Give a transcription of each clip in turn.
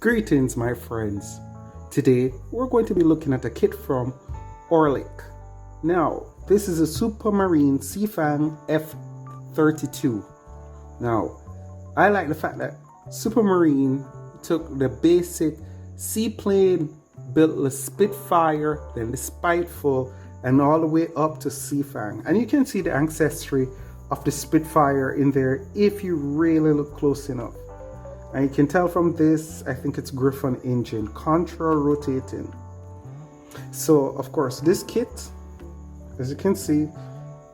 Greetings my friends. Today we're going to be looking at a kit from ORLIK. Now this is a SUPERMARINE SEAFANG F32. Now I like the fact that SUPERMARINE took the basic seaplane, built the Spitfire, then the Spiteful, and all the way up to SEAFANG. And you can see the ancestry of the Spitfire in there if you really look close enough. And you can tell from this, I think it's Griffon engine, contra rotating. So of course this kit, as you can see,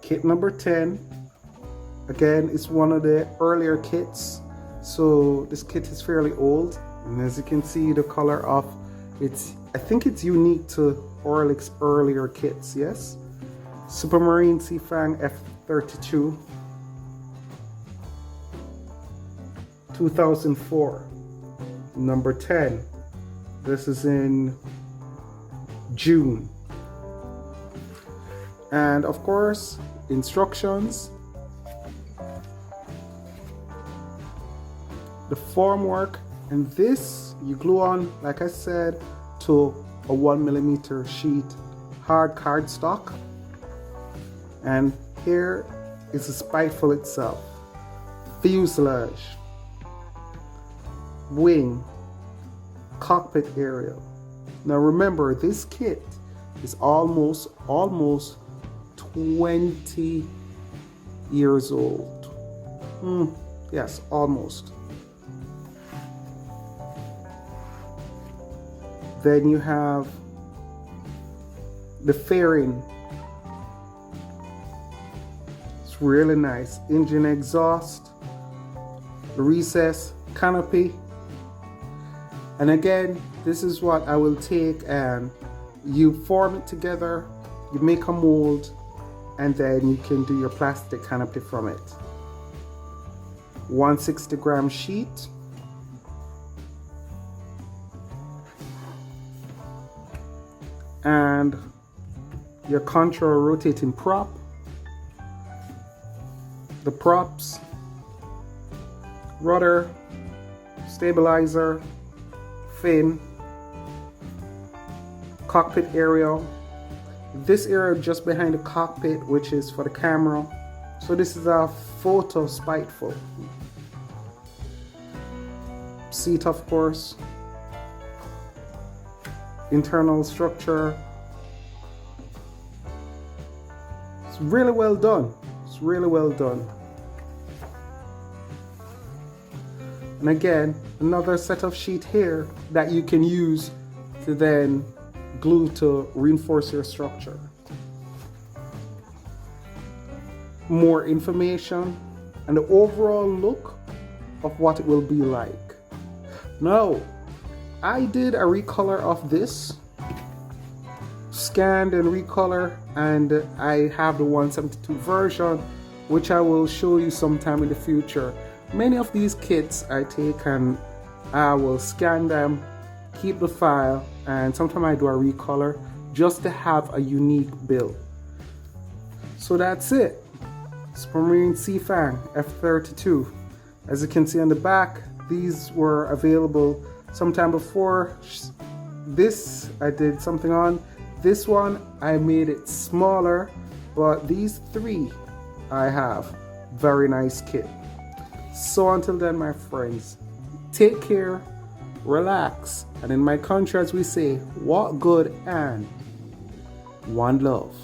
kit number 10, again, it's one of the earlier kits. So this kit is fairly old, and as you can see, the color of it's, I think it's unique to ORLIK's earlier kits. Yes, SUPERMARINE SEAFANG F32 2004, number 10. This is in June. And of course, instructions, the formwork, and this you glue on, like I said, to a 1mm sheet hard cardstock. And here is the Spiteful itself, fuselage, wing, cockpit area. Now remember, this kit is almost 20 years old. Yes, almost. Then you have the fairing. It's really nice. Engine exhaust, the recess, canopy. And again, this is what I will take, and you form it together, you make a mold, and then you can do your plastic canopy from it. 160-gram sheet. And your contra rotating prop. The props, rudder, stabilizer, fin, cockpit area. This area just behind the cockpit, which is for the camera. So this is a photo Spiteful. Seat, of course. Internal structure. It's really well done. It's really well done. And again, another set of sheet here that you can use to then glue to reinforce your structure. More information and the overall look of what it will be like. Now, I did a recolor of this, scanned and recolor, and I have the 172 version, which I will show you sometime in the future. Many of these kits I take and I will scan them, keep the file, and sometimes I do a recolor just to have a unique build. So that's it. SUPERMARINE SEAFANG F32. As you can see on the back, these were available sometime before. This I did something on. This one I made it smaller, but these three I have. Very nice kit. So until then, my friends, take care, relax, and in my country, as we say, walk good and one love.